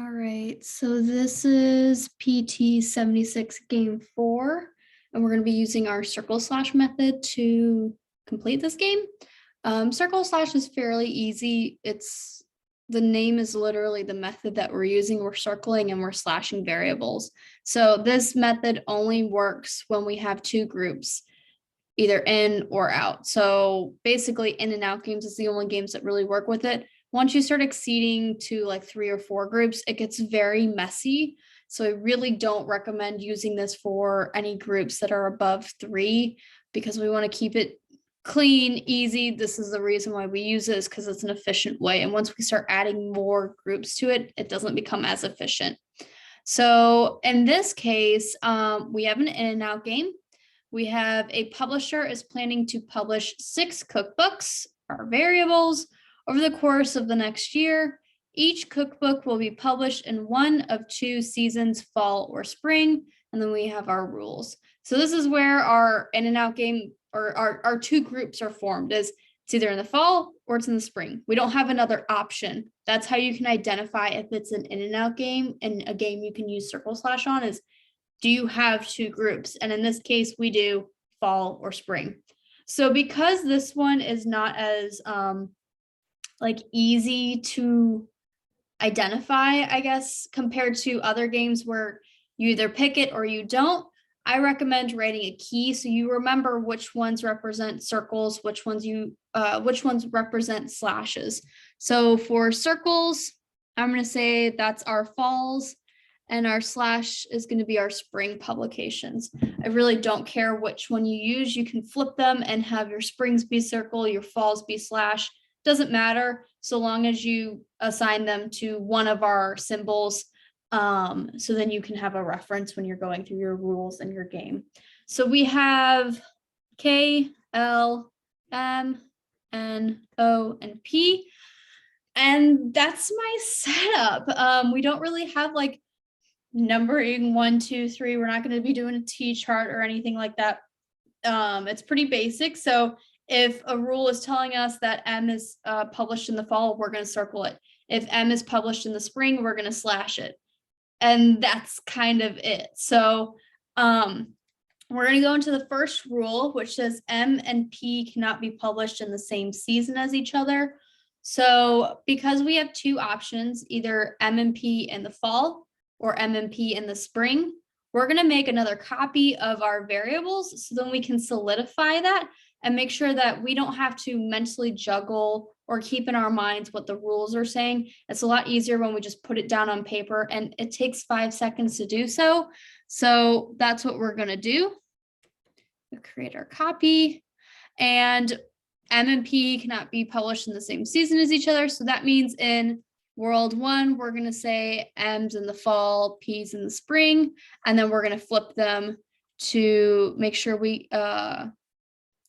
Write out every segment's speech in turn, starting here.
All right, so this is PT76 game 4, and we're going to be using our circle slash method to complete this game. Circle slash is fairly easy. The name is literally the method that we're using. We're circling and we're slashing variables. So this method only works when we have two groups, either in or out. So basically in and out games is the only games that really work with it. Once you start exceeding to like 3 or 4 groups, it gets very messy. So I really don't recommend using this for any groups that are above 3 because we want to keep it clean, easy. This is the reason why we use this because it's an efficient way. And once we start adding more groups to it, it doesn't become as efficient. So in this case, we have an in and out game. We have a publisher is planning to publish 6 cookbooks, our variables, over the course of the next year. Each cookbook will be published in one of 2 seasons, fall or spring. And then we have our rules. So this is where our in and out game or our 2 groups are formed. It's either in the fall or it's in the spring. We don't have another option. That's how you can identify if it's an in and out game and a game you can use circle slash on is, do you have 2 groups? And in this case, we do fall or spring. So because this one is not as easy to identify, I guess, compared to other games where you either pick it or you don't, I recommend writing a key so you remember which ones represent circles, which ones represent slashes. So for circles, I'm going to say that's our falls, and our slash is going to be our spring publications. I really don't care which one you use. You can flip them and have your springs be circle, your falls be slash. Doesn't matter so long as you assign them to one of our symbols. So then you can have a reference when you're going through your rules in your game. So we have K, L, M, N, O, and P. And that's my setup. We don't really have like numbering 1, 2, 3. We're not going to be doing a T chart or anything like that. It's pretty basic. So if a rule is telling us that M is published in the fall, we're going to circle it. If M is published in the spring, we're going to slash it. And that's kind of it. So we're going to go into the first rule, which says M and P cannot be published in the same season as each other. So because we have 2 options, either M and P in the fall or M and P in the spring, we're going to make another copy of our variables so then we can solidify that and make sure that we don't have to mentally juggle or keep in our minds what the rules are saying. It's a lot easier when we just put it down on paper, and it takes 5 seconds to do so. So that's what we're going to do. We'll create our copy, and M and P cannot be published in the same season as each other. So that means in world 1, we're going to say M's in the fall, P's in the spring, and then we're going to flip them to make sure we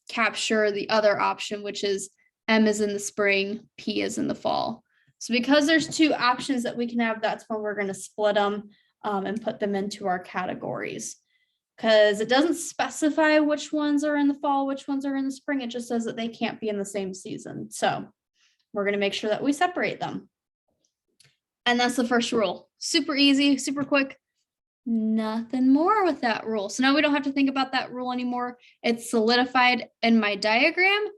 capture the other option, which is M is in the spring, P is in the fall. So because there's 2 options that we can have, that's when we're going to split them and put them into our categories. Because it doesn't specify which ones are in the fall, which ones are in the spring. It just says that they can't be in the same season. So we're going to make sure that we separate them. And that's the first rule. Super easy, super quick. Nothing more with that rule. So now we don't have to think about that rule anymore. It's solidified in my diagram,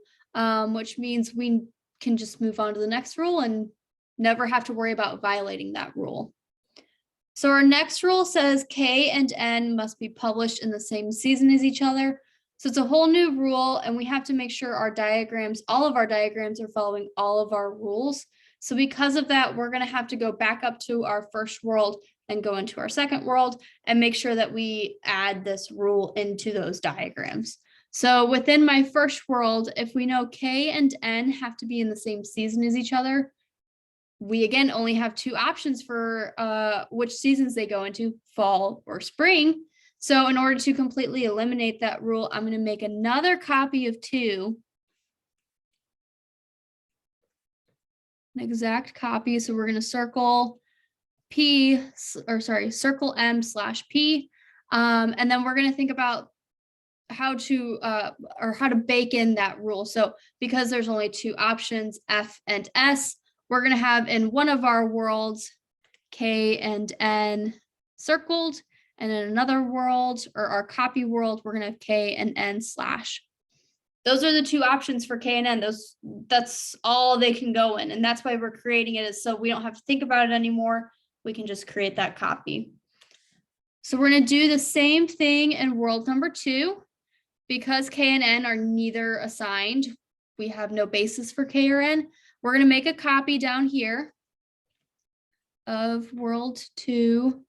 which means we can just move on to the next rule and never have to worry about violating that rule. So our next rule says K and N must be published in the same season as each other. So it's a whole new rule, and we have to make sure our diagrams, all of our diagrams are following all of our rules. So because of that, we're going to have to go back up to our first world and go into our second world and make sure that we add this rule into those diagrams. So within my first world, if we know K and N have to be in the same season as each other, we again only have 2 options for which seasons they go into, fall or spring. So in order to completely eliminate that rule, I'm going to make another copy of 2. An exact copy. So we're going to circle circle M/P. And then we're going to think about how to bake in that rule. So because there's only 2 options, F and S, we're going to have in one of our worlds K and N circled. And in another world, or our copy world, we're going to have K and N slash. Those are the two options for K and N. That's all they can go in. And that's why we're creating it, is so we don't have to think about it anymore. We can just create that copy. So we're going to do the same thing in world number 2. Because K and N are neither assigned, we have no basis for K or N. We're going to make a copy down here of world 2.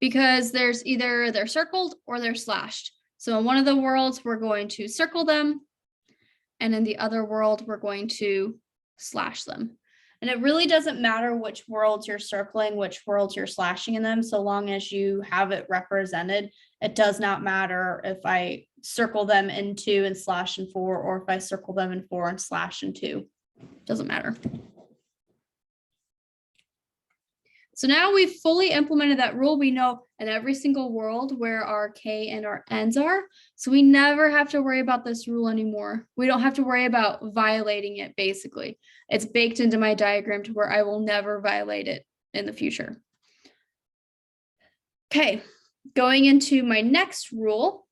Because there's either they're circled or they're slashed. So in one of the worlds, we're going to circle them. And in the other world, we're going to slash them. And it really doesn't matter which worlds you're circling, which worlds you're slashing in them, so long as you have it represented. It does not matter if I circle them in 2 and slash in 4, or if I circle them in 4 and slash in 2. Doesn't matter. So now we've fully implemented that rule. We know in every single world where our K and our N's are. So we never have to worry about this rule anymore. We don't have to worry about violating it, basically. It's baked into my diagram to where I will never violate it in the future. Okay, going into my next rule,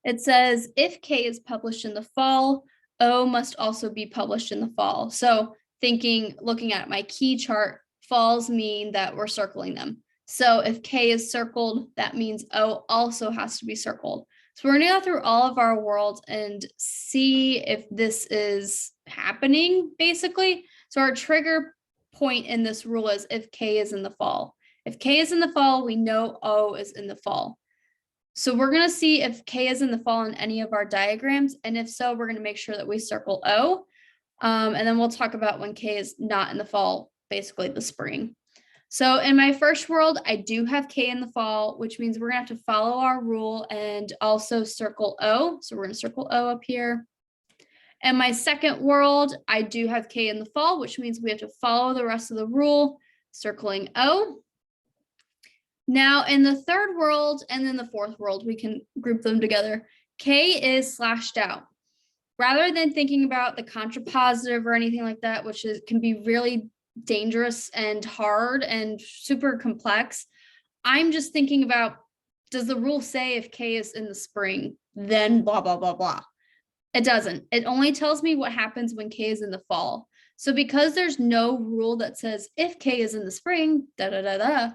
it says if K is published in the fall, O must also be published in the fall. So looking at my key chart, falls mean that we're circling them. So if K is circled, that means O also has to be circled. So we're going to go through all of our worlds and see if this is happening, basically. So our trigger point in this rule is if K is in the fall. If K is in the fall, we know O is in the fall. So we're going to see if K is in the fall in any of our diagrams. And if so, we're going to make sure that we circle O. And then we'll talk about when K is not in the fall, basically the spring. So in my first world, I do have K in the fall, which means we're gonna have to follow our rule and also circle O. So we're gonna circle O up here. In my second world, I do have K in the fall, which means we have to follow the rest of the rule, circling O. Now in the third world and then the fourth world, we can group them together. K is slashed out. Rather than thinking about the contrapositive or anything like that, which can be really dangerous and hard and super complex, I'm just thinking about, does the rule say if K is in the spring, then blah, blah, blah, blah? It doesn't. It only tells me what happens when K is in the fall. So because there's no rule that says if K is in the spring, da, da, da, da,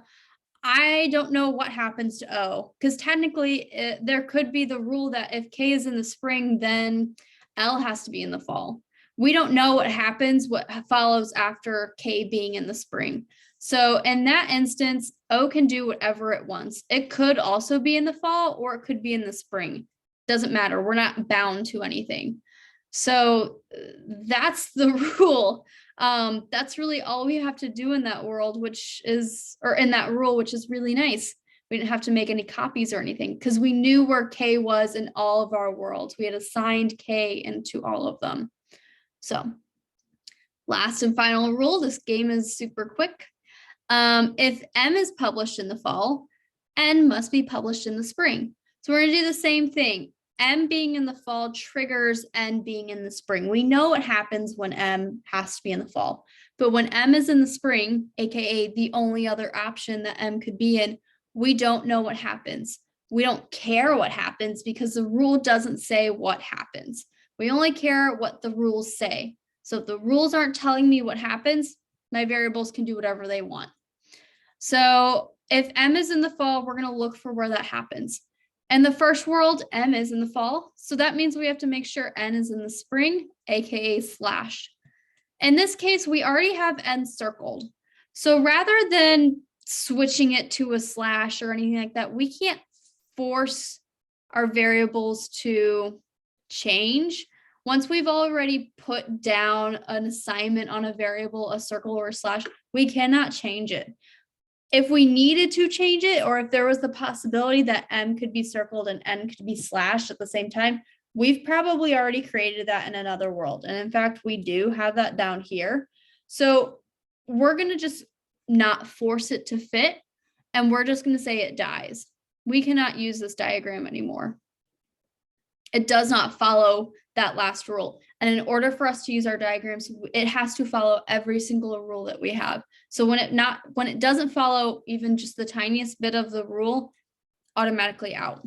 I don't know what happens to O, because technically there could be the rule that if K is in the spring, then L has to be in the fall. We don't know what happens, what follows after K being in the spring. So in that instance, O can do whatever it wants. It could also be in the fall or it could be in the spring. Doesn't matter. We're not bound to anything. So that's the rule. That's really all we have to do in that world, in that rule, which is really nice. We didn't have to make any copies or anything because we knew where K was in all of our worlds. We had assigned K into all of them. So last and final rule, this game is super quick. If M is published in the fall, N must be published in the spring. So we're gonna do the same thing. M being in the fall triggers N being in the spring. We know what happens when M has to be in the fall, but when M is in the spring, AKA the only other option that M could be in, we don't know what happens. We don't care what happens because the rule doesn't say what happens. We only care what the rules say. So if the rules aren't telling me what happens, my variables can do whatever they want. So if M is in the fall, we're going to look for where that happens. In the first world, M is in the fall. So that means we have to make sure N is in the spring, AKA slash. In this case, we already have N circled. So rather than switching it to a slash or anything like that, we can't force our variables to change. Once we've already put down an assignment on a variable, a circle or a slash, we cannot change it. If we needed to change it, or if there was the possibility that M could be circled and N could be slashed at the same time, we've probably already created that in another world. And in fact, we do have that down here. So we're going to just not force it to fit, and we're just going to say it dies. We cannot use this diagram anymore. It does not follow that last rule. And in order for us to use our diagrams, it has to follow every single rule that we have. So when it doesn't follow even just the tiniest bit of the rule, automatically out.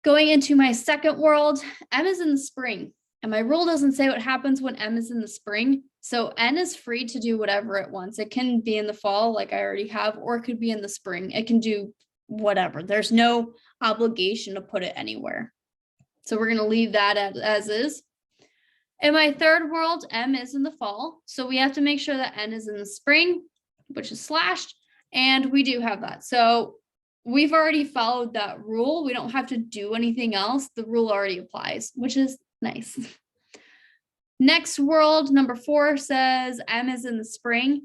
Going into my second world, M is in the spring. And my rule doesn't say what happens when M is in the spring. So N is free to do whatever it wants. It can be in the fall, like I already have, or it could be in the spring. It can do whatever. There's no obligation to put it anywhere. So we're going to leave that as is. In my third world, M is in the fall. So we have to make sure that N is in the spring, which is slashed. And we do have that. So we've already followed that rule. We don't have to do anything else. The rule already applies, which is nice. Next world, number 4 says M is in the spring.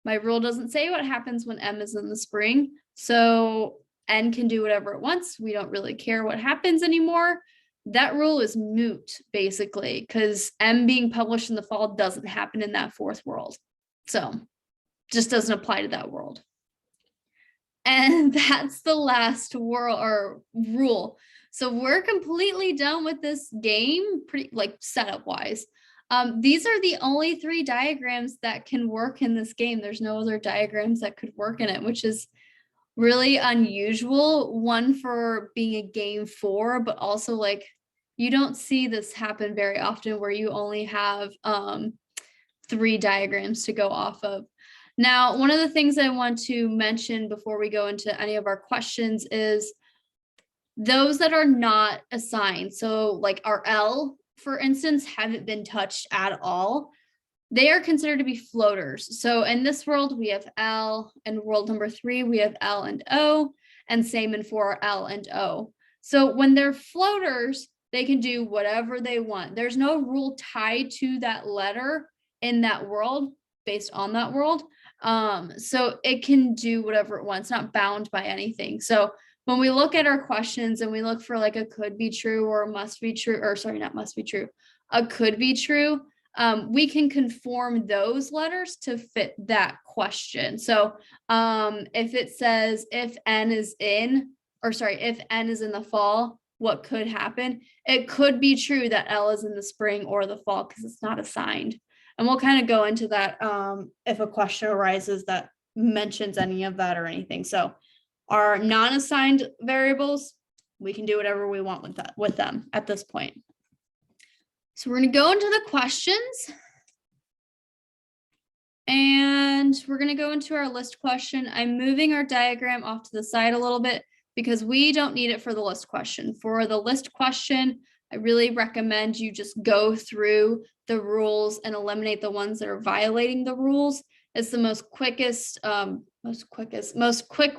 My rule doesn't say what happens when M is in the spring. So N can do whatever it wants. We don't really care what happens anymore. That rule is moot, basically, because M being published in the fall doesn't happen in that fourth world. So just doesn't apply to that world. And that's the last world or rule. So we're completely done with this game, pretty like setup wise. These are the only 3 diagrams that can work in this game. There's no other diagrams that could work in it, which is really unusual. One for being a game 4, but also like you don't see this happen very often where you only have 3 diagrams to go off of. Now, one of the things I want to mention before we go into any of our questions is those that are not assigned. So like our L, for instance, haven't been touched at all. They are considered to be floaters. So in this world, we have L, and world number 3, we have L and O, and same in for L and O. So when they're floaters, they can do whatever they want. There's no rule tied to that letter in that world based on that world. So it can do whatever it wants, not bound by anything. So when we look at our questions and we look for like a could be true or a must be true, or sorry, not must be true, a could be true, we can conform those letters to fit that question. So if it says if N is in, or sorry, if N is in the fall, what could happen? It could be true that L is in the spring or the fall because it's not assigned. And we'll kind of go into that if a question arises that mentions any of that or anything. So our non-assigned variables, we can do whatever we want with them at this point. So we're going to go into the questions. And we're going to go into our list question. I'm moving our diagram off to the side a little bit because we don't need it for the list question. For the list question, I really recommend you just go through the rules and eliminate the ones that are violating the rules. It's the most quick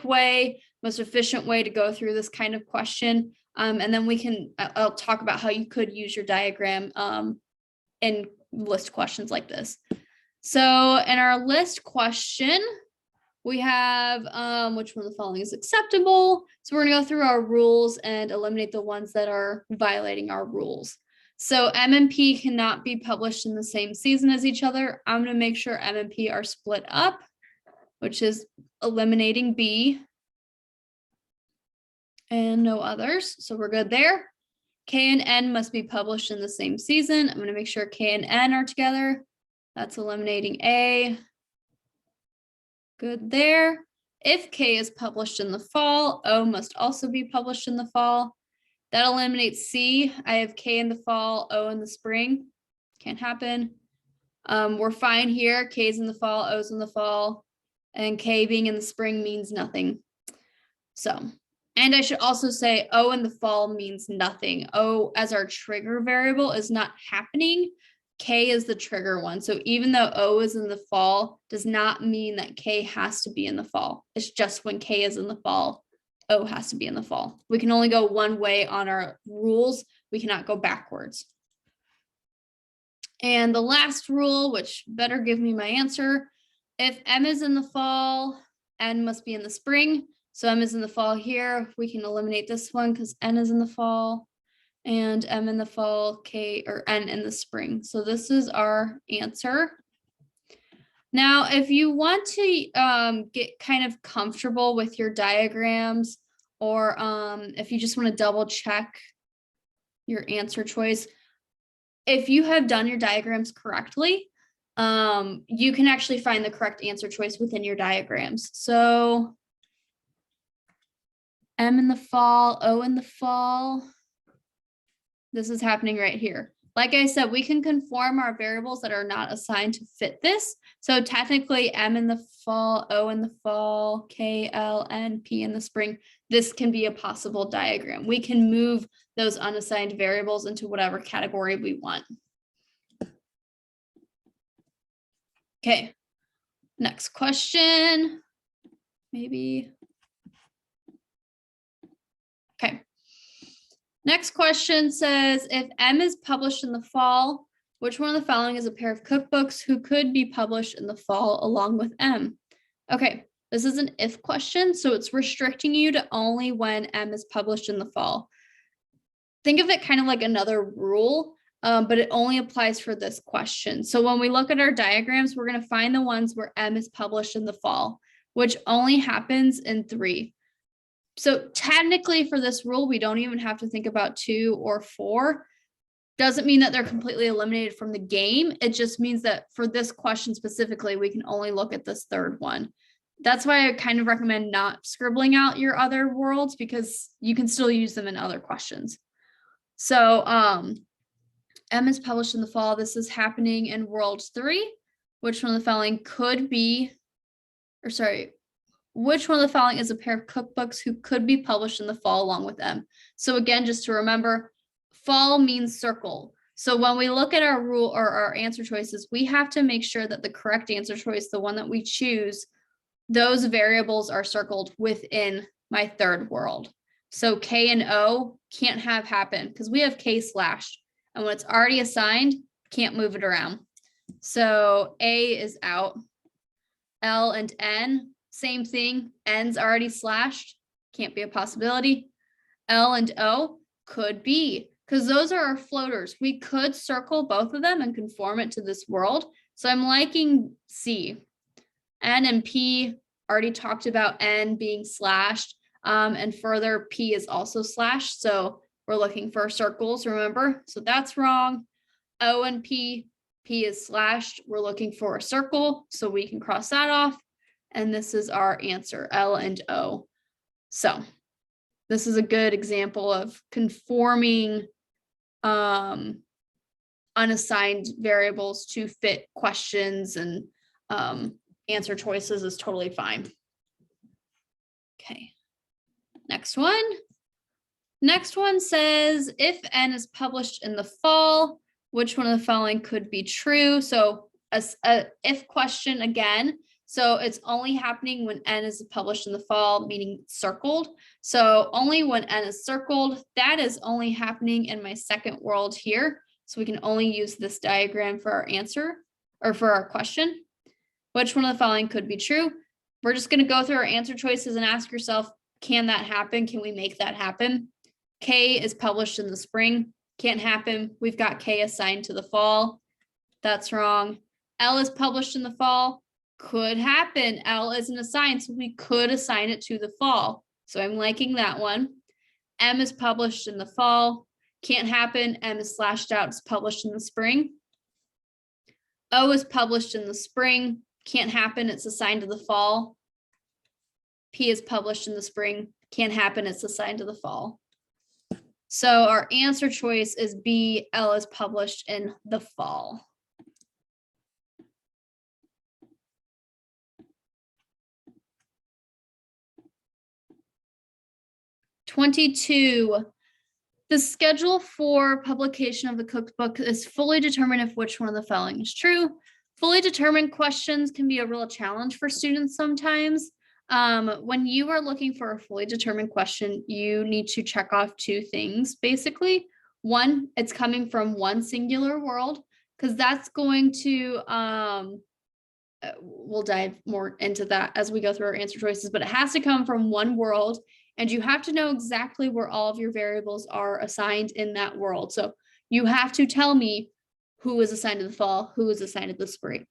way, most efficient way to go through this kind of question. And then I'll talk about how you could use your diagram in list questions like this. So in our list question, we have which one of the following is acceptable. So we're gonna go through our rules and eliminate the ones that are violating our rules. So M and P cannot be published in the same season as each other. I'm gonna make sure M and P are split up, which is eliminating B and no others. So we're good there. K and N must be published in the same season. I'm gonna make sure K and N are together. That's eliminating A. Good there. If K is published in the fall, O must also be published in the fall. That eliminates C. I have K in the fall, O in the spring. Can't happen. We're fine here. K is in the fall, O's in the fall, and K being in the spring means nothing. So, and I should also say O in the fall means nothing. O as our trigger variable is not happening. K is the trigger one. So even though O is in the fall, does not mean that K has to be in the fall. It's just when K is in the fall, O has to be in the fall. We can only go one way on our rules. We cannot go backwards. And the last rule, which better give me my answer, if M is in the fall, N must be in the spring. So M is in the fall here. We can eliminate this one because N is in the fall. And M in the fall, K or N in the spring. So this is our answer. Now, if you want to get kind of comfortable with your diagrams, or if you just want to double check your answer choice, if you have done your diagrams correctly, you can actually find the correct answer choice within your diagrams. So M in the fall, O in the fall. This is happening right here. Like I said, we can conform our variables that are not assigned to fit this. So technically M in the fall, O in the fall, K, L, N, P in the spring. This can be a possible diagram. We can move those unassigned variables into whatever category we want. Okay, next question, maybe. Okay. Next question says, if M is published in the fall, which one of the following is a pair of cookbooks who could be published in the fall along with M? Okay, this is an if question, so it's restricting you to only when M is published in the fall. Think of it kind of like another rule, but it only applies for this question. So when we look at our diagrams, we're going to find the ones where M is published in the fall, which only happens in 3. So technically for this rule, we don't even have to think about 2 or 4. Doesn't mean that they're completely eliminated from the game. It just means that for this question specifically, we can only look at this third one. That's why I kind of recommend not scribbling out your other worlds, because you can still use them in other questions. So M is published in the fall. This is happening in world 3. Which one of the following could be, or sorry, which one of the following is a pair of cookbooks who could be published in the fall along with them? So again, just to remember, fall means circle. So when we look at our rule or our answer choices, we have to make sure that the correct answer choice, the one that we choose, those variables are circled within my third world. So K and O can't have happen because we have K slashed, and when it's already assigned, can't move it around. So A is out. L and N, same thing. N's already slashed, can't be a possibility. L and O could be, because those are our floaters. We could circle both of them and conform it to this world. So I'm liking C. N and P, already talked about N being slashed, and further P is also slashed. So we're looking for circles, remember? So that's wrong. O and P is slashed. We're looking for a circle, so we can cross that off. And this is our answer, L and O. So this is a good example of conforming unassigned variables to fit questions, and answer choices is totally fine. Okay, next one. Next one says, if N is published in the fall, which one of the following could be true? So a if question again. So it's only happening when N is published in the fall, meaning circled. So only when N is circled, that is only happening in my second world here. So we can only use this diagram for our answer or for our question. Which one of the following could be true? We're just going to go through our answer choices and ask yourself, can that happen? Can we make that happen? K is published in the spring. Can't happen. We've got K assigned to the fall. That's wrong. L is published in the fall. Could happen. L isn't assigned, so we could assign it to the fall. So I'm liking that one. M is published in the fall. Can't happen. M is slashed out. It's published in the spring. O is published in the spring. Can't happen. It's assigned to the fall. P is published in the spring. Can't happen. It's assigned to the fall. So our answer choice is B. L is published in the fall. (22) The schedule for publication of the cookbook is fully determined if which one of the following is true. Fully determined questions can be a real challenge for students sometimes. When you are looking for a fully determined question, you need to check off 2 things, basically. One, it's coming from one singular world, because that's going to, we'll dive more into that as we go through our answer choices, but it has to come from one world, and you have to know exactly where all of your variables are assigned in that world. So you have to tell me who is assigned to the fall, who is assigned to the spring.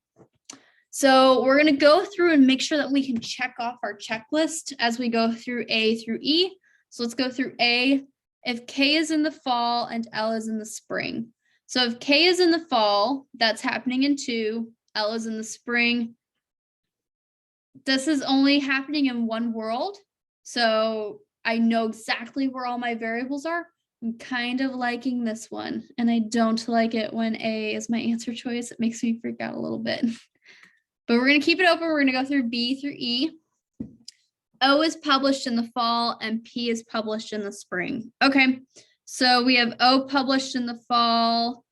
So we're going to go through and make sure that we can check off our checklist as we go through A through E. So let's go through A. If K is in the fall and L is in the spring. So if K is in the fall, that's happening in 2, L is in the spring. This is only happening in one world. So I know exactly where all my variables are. I'm kind of liking this one, and I don't like it when A is my answer choice. It makes me freak out a little bit. But we're going to keep it open. We're going to go through B through E. O is published in the fall and P is published in the spring. Okay, so we have O published in the fall.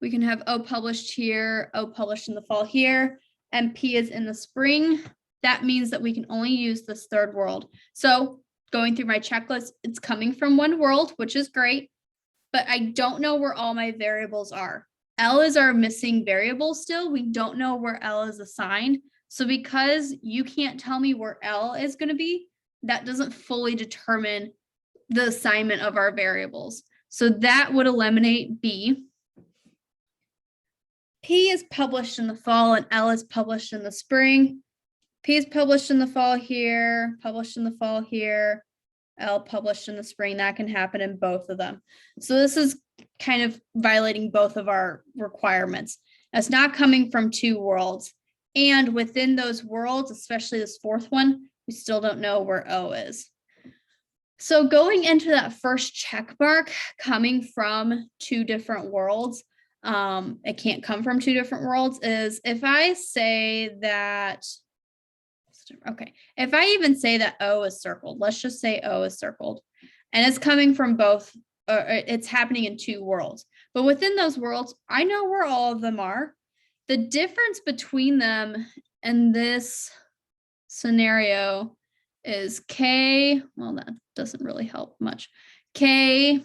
We can have O published here, O published in the fall here, and P is in the spring. That means that we can only use this third world. So going through my checklist, it's coming from one world, which is great, but I don't know where all my variables are. L is our missing variable still. We don't know where L is assigned. So because you can't tell me where L is going to be, that doesn't fully determine the assignment of our variables. So that would eliminate B. P is published in the fall and L is published in the spring. P is published in the fall here, published in the fall here, L published in the spring. That can happen in both of them. So this is kind of violating both of our requirements. It's not coming from 2 worlds. And within those worlds, especially this fourth one, we still don't know where O is. So going into that first check mark coming from 2 different worlds, it can't come from 2 different worlds, is if I say that, okay, if I even say that O is circled, let's just say O is circled, and it's coming from both, it's happening in 2 worlds. But within those worlds, I know where all of them are. The difference between them in this scenario is K, well, that doesn't really help much. K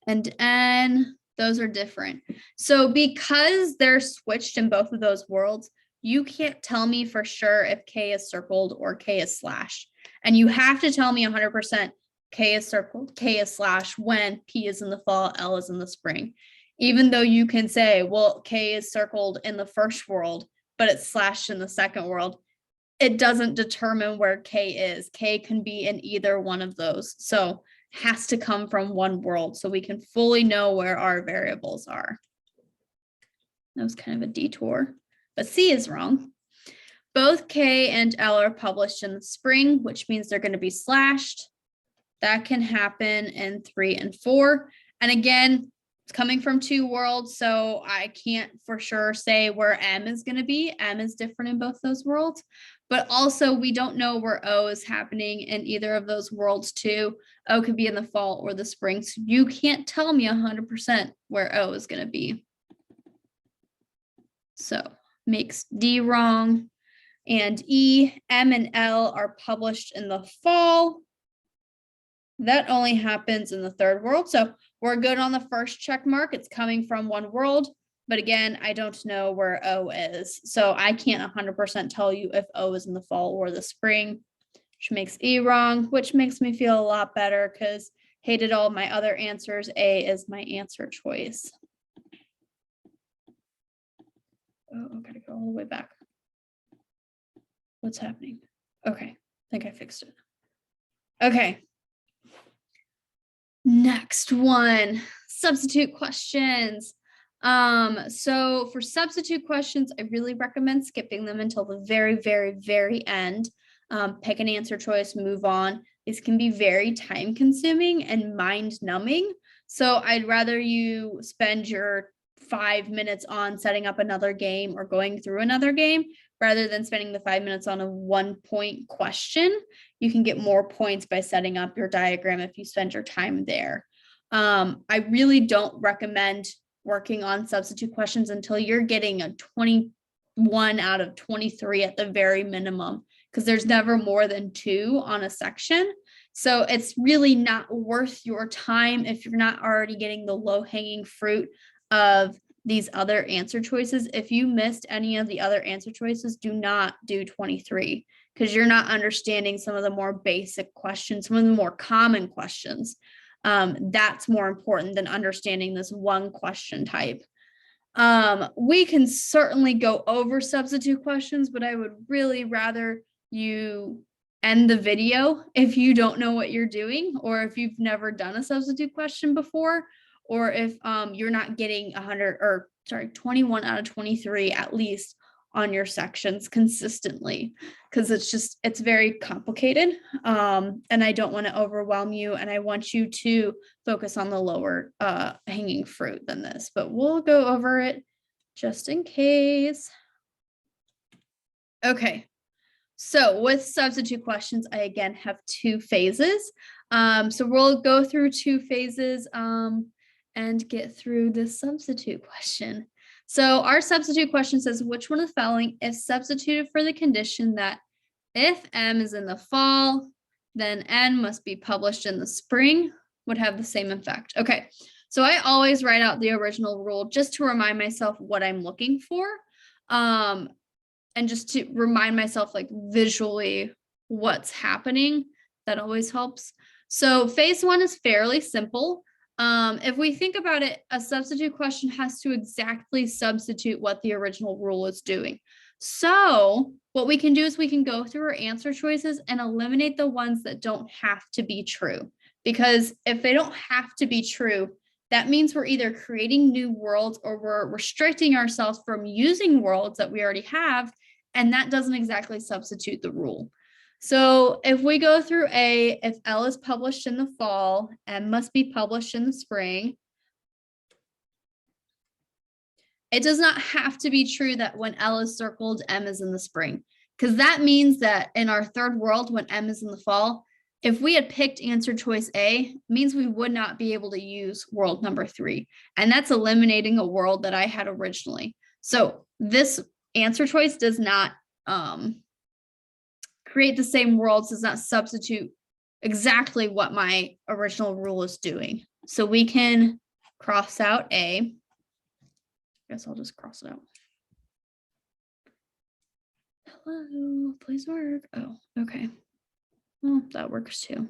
and N, those are different. So because they're switched in both of those worlds, you can't tell me for sure if K is circled or K is slashed. And you have to tell me 100% K is circled, K is slashed when P is in the fall, L is in the spring. Even though you can say, well, K is circled in the first world, but it's slashed in the second world, it doesn't determine where K is. K can be in either one of those. So has to come from one world so we can fully know where our variables are. That was kind of a detour, but C is wrong. Both K and L are published in the spring, which means they're going to be slashed. That can happen in 3 and 4. And again, it's coming from 2 worlds, so I can't for sure say where M is going to be. M is different in both those worlds. But also, we don't know where O is happening in either of those worlds too. O could be in the fall or the spring. So you can't tell me 100% where O is going to be. So makes D wrong. And E, M, and L are published in the fall. That only happens in the third world. So we're good on the first check mark. It's coming from one world. But again, I don't know where O is. So I can't 100% tell you if O is in the fall or the spring, which makes E wrong, which makes me feel a lot better because hated all my other answers. A is my answer choice. Oh, I gotta go all the way back. What's happening? Okay, I think I fixed it. Okay. Next one, substitute questions. So for substitute questions, I really recommend skipping them until the very, very, very end. Pick an answer choice, move on. These can be very time consuming and mind numbing. So I'd rather you spend your 5 minutes on setting up another game or going through another game rather than spending the 5 minutes on a 1-point question. You can get more points by setting up your diagram if you spend your time there. I really don't recommend working on substitute questions until you're getting a 21 out of 23 at the very minimum, because there's never more than 2 on a section. So it's really not worth your time if you're not already getting the low-hanging fruit of these other answer choices. If you missed any of the other answer choices, do not do 23, because you're not understanding some of the more basic questions, some of the more common questions. That's more important than understanding this one question type. We can certainly go over substitute questions, but I would really rather you end the video if you don't know what you're doing, or if you've never done a substitute question before, or if you're not getting 21 out of 23 at least on your sections consistently, because it's very complicated. And I don't want to overwhelm you, and I want you to focus on the lower hanging fruit than this, but we'll go over it just in case. Okay, so with substitute questions, I again have two phases. So we'll go through two phases and get through this substitute question. So our substitute question says, which one of the following is substituted for the condition that if M is in the fall, then N must be published in the spring, would have the same effect? Okay, so I always write out the original rule just to remind myself what I'm looking for. And just to remind myself like visually what's happening. That always helps. So phase one is fairly simple. If we think about it, a substitute question has to exactly substitute what the original rule is doing. So what we can do is we can go through our answer choices and eliminate the ones that don't have to be true. Because if they don't have to be true, that means we're either creating new worlds or we're restricting ourselves from using worlds that we already have, and that doesn't exactly substitute the rule. So if we go through if L is published in the fall, M must be published in the spring. It does not have to be true that when L is circled, M is in the spring, because that means that in our third world, when M is in the fall, if we had picked answer choice A, it means we would not be able to use world number 3. And that's eliminating a world that I had originally. So this answer choice does not create the same worlds, does not substitute exactly what my original rule is doing. So we can cross out A. I guess I'll just cross it out. Hello, please work. Oh, okay. Well, that works too.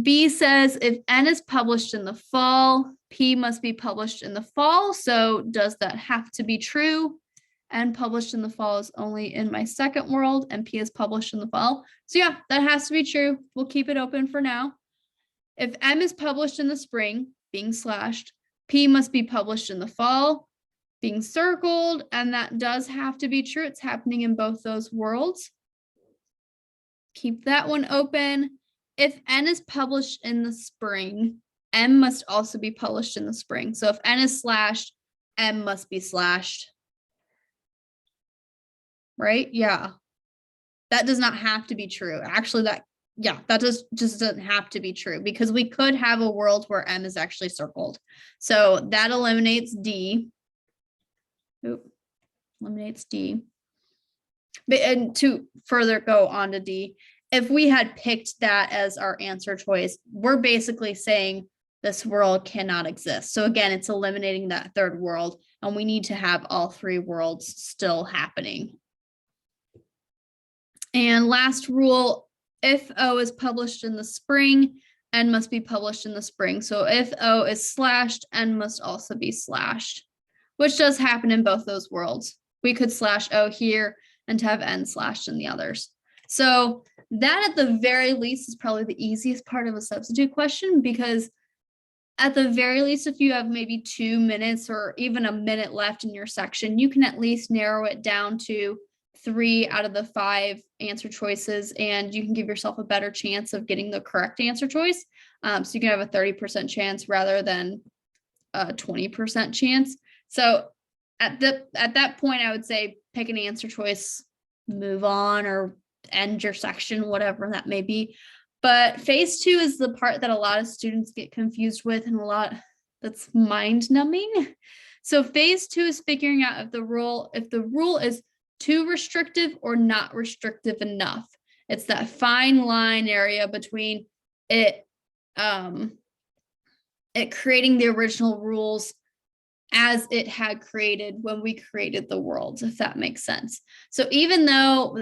B says if N is published in the fall, P must be published in the fall. So does that have to be true? N published in the fall is only in my second world, and P is published in the fall. So yeah, that has to be true. We'll keep it open for now. If M is published in the spring, being slashed, P must be published in the fall, being circled, and that does have to be true. It's happening in both those worlds. Keep that one open. If N is published in the spring, M must also be published in the spring. So if N is slashed, M must be slashed. Right? Yeah. That does not have to be true. Actually, that just doesn't have to be true, because we could have a world where M is actually circled. So that eliminates D. Eliminates D. And to further go on to D, if we had picked that as our answer choice, we're basically saying this world cannot exist. So again, it's eliminating that third world, and we need to have all 3 worlds still happening. And last rule, if O is published in the spring, N must be published in the spring. So if O is slashed, N must also be slashed, which does happen in both those worlds. We could slash O here and have N slashed in the others. So that at the very least is probably the easiest part of a substitute question, because at the very least, if you have maybe 2 minutes or even a minute left in your section, you can at least narrow it down to 3 out of the 5 answer choices, and you can give yourself a better chance of getting the correct answer choice. So you can have a 30% chance rather than a 20% chance. So at that point, I would say pick an answer choice, move on, or end your section, whatever that may be. But phase 2 is the part that a lot of students get confused with, and a lot that's mind numbing. So phase 2 is figuring out if the rule is too restrictive or not restrictive enough. It's that fine line area between it creating the original rules as it had created when we created the world, if that makes sense. So even though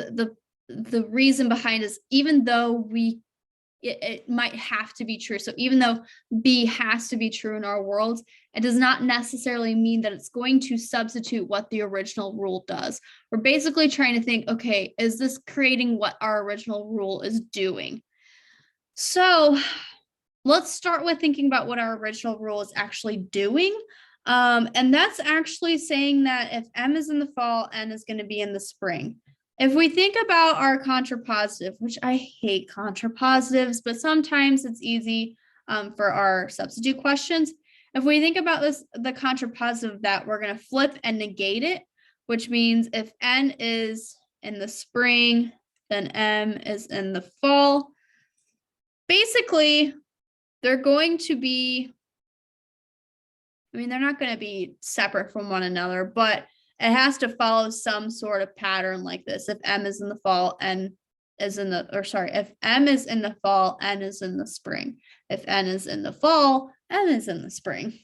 the reason behind is, even though it might have to be true. So even though B has to be true in our worlds, it does not necessarily mean that it's going to substitute what the original rule does. We're basically trying to think, okay, is this creating what our original rule is doing? So let's start with thinking about what our original rule is actually doing. And that's actually saying that if M is in the fall, N is going to be in the spring. If we think about our contrapositive, which I hate contrapositives, but sometimes it's easy for our substitute questions. If we think about this, the contrapositive of that, we're going to flip and negate it, which means if N is in the spring, then M is in the fall. Basically, they're going to be, I mean, they're not going to be separate from one another, but it has to follow some sort of pattern like this. If M is in the fall, N is in the, or sorry, if M is in the fall, N is in the spring. If N is in the fall, N is in the spring.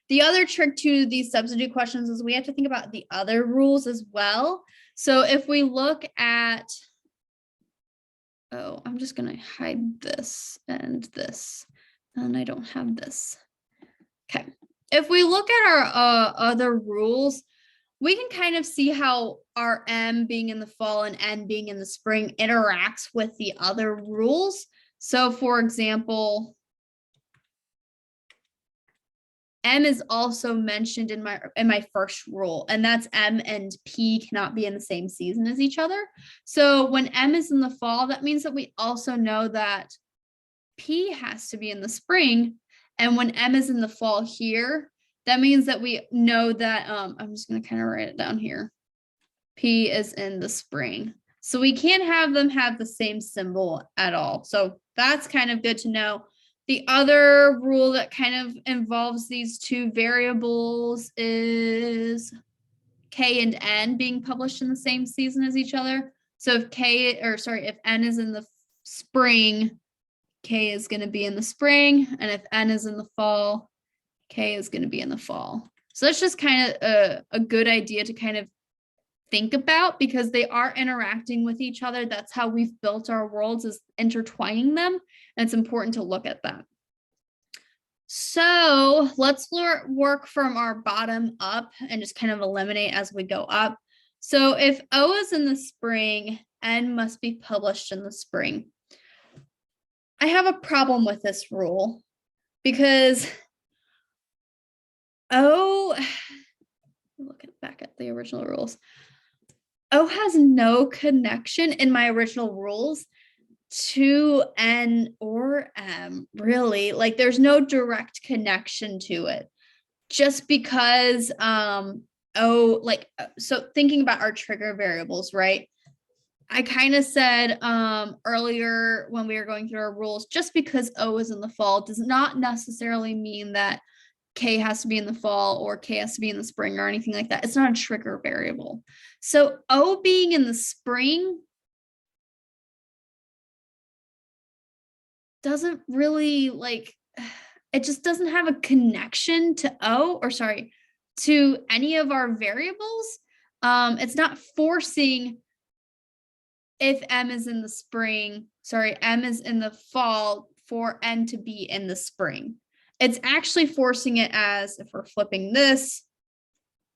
The other trick to these substitute questions is we have to think about the other rules as well. So if we look at, oh, I'm just going to hide this and this, and I don't have this. Okay. If we look at our other rules, we can kind of see how our M being in the fall and N being in the spring interacts with the other rules. So for example, M is also mentioned in my first rule, and that's M and P cannot be in the same season as each other. So when M is in the fall, that means that we also know that P has to be in the spring. And when M is in the fall here, that means that we know that, I'm just going to kind of write it down here. P is in the spring. So we can't have them have the same symbol at all. So that's kind of good to know. The other rule that kind of involves these two variables is K and N being published in the same season as each other. So if N is in the spring, K is going to be in the spring. And if N is in the fall, K is going to be in the fall. So that's just kind of a good idea to kind of think about because they are interacting with each other. That's how we've built our worlds, is intertwining them. And it's important to look at that. So let's work from our bottom up and just kind of eliminate as we go up. So if O is in the spring, N must be published in the spring. I have a problem with this rule because O, look back at the original rules. O has no connection in my original rules to N or M, really. Like there's no direct connection to it. Just because so thinking about our trigger variables, right? I kind of said earlier when we were going through our rules, just because O is in the fall does not necessarily mean that K has to be in the fall or K has to be in the spring or anything like that. It's not a trigger variable. So O being in the spring doesn't really it just doesn't have a connection to to any of our variables. It's not forcing if M is in the spring, M is in the fall for N to be in the spring. It's actually forcing it as if we're flipping this,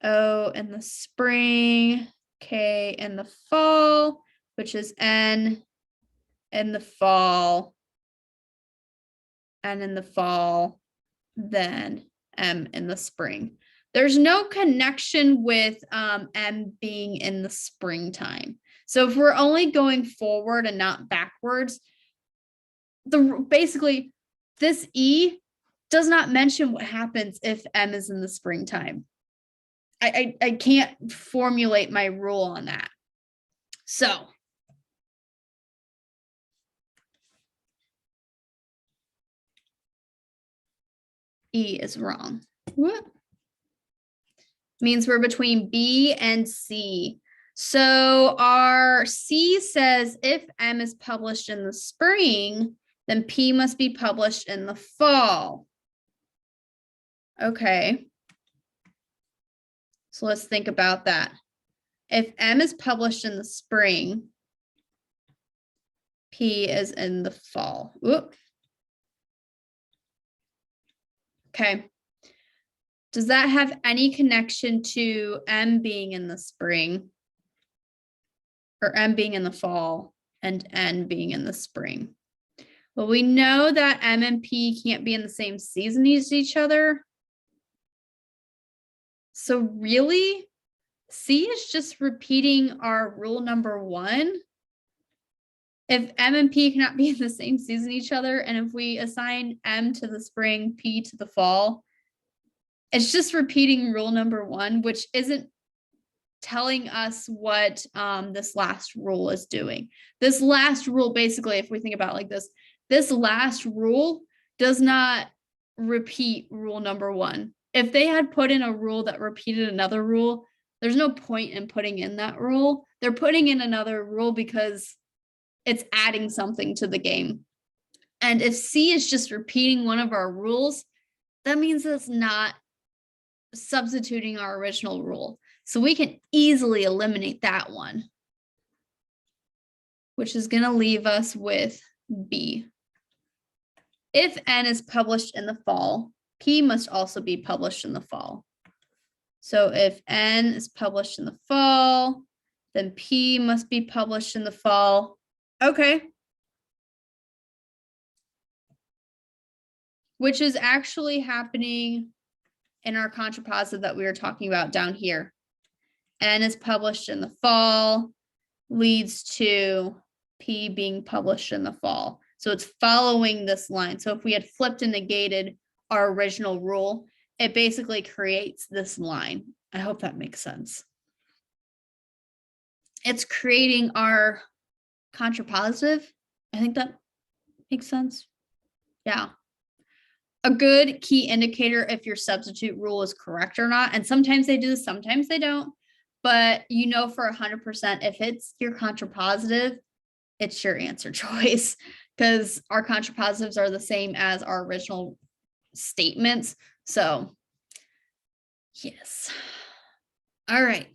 O in the spring, K in the fall, which is N in the fall, N in the fall, then M in the spring. There's no connection with M being in the springtime. So if we're only going forward and not backwards, basically this E does not mention what happens if M is in the springtime. I can't formulate my rule on that. So E is wrong. What? Means we're between B and C. So our C says if M is published in the spring, then P must be published in the fall. Okay. So let's think about that. If M is published in the spring, P is in the fall. Oop. Okay. Does that have any connection to M being in the spring or M being in the fall and N being in the spring? Well, we know that M and P can't be in the same season as each other. So really, C is just repeating our rule number 1. If M and P cannot be in the same season as each other, and if we assign M to the spring, P to the fall, it's just repeating rule number 1, which isn't telling us what this last rule is doing. This last rule, basically, if we think about it like this last rule does not repeat rule number 1. If they had put in a rule that repeated another rule, there's no point in putting in that rule. They're putting in another rule because it's adding something to the game. And if C is just repeating one of our rules, that means it's not substituting our original rule. So we can easily eliminate that one, which is going to leave us with B. If N is published in the fall, P must also be published in the fall. So if N is published in the fall, then P must be published in the fall. Okay. Which is actually happening in our contrapositive that we were talking about down here. N is published in the fall, leads to P being published in the fall. So it's following this line. So if we had flipped and negated our original rule, it basically creates this line. I hope that makes sense. It's creating our contrapositive. I think that makes sense. Yeah. A good key indicator if your substitute rule is correct or not. And sometimes they do, sometimes they don't. But you know for 100% if it's your contrapositive, it's your answer choice, because our contrapositives are the same as our original statements. So yes. All right.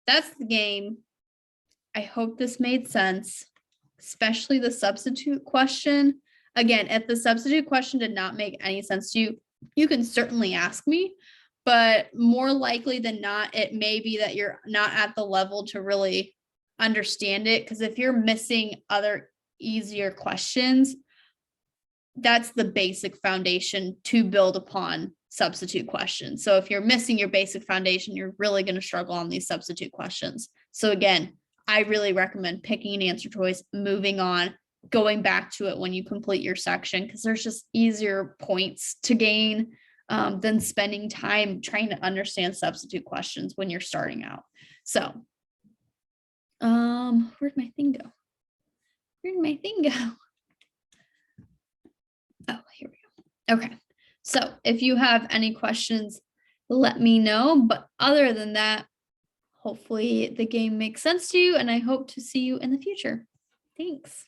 That's the game. I hope this made sense, especially the substitute question. Again, if the substitute question did not make any sense to you, you can certainly ask me, but more likely than not, it may be that you're not at the level to really understand it. Because if you're missing other easier questions, that's the basic foundation to build upon substitute questions. So if you're missing your basic foundation, you're really going to struggle on these substitute questions. So again, I really recommend picking an answer choice, moving on, going back to it when you complete your section, because there's just easier points to gain than spending time trying to understand substitute questions when you're starting out. So where'd my thing go? Where'd my thing go? Oh, here we go. Okay. So if you have any questions, let me know. But other than that, hopefully the game makes sense to you, and I hope to see you in the future. Thanks.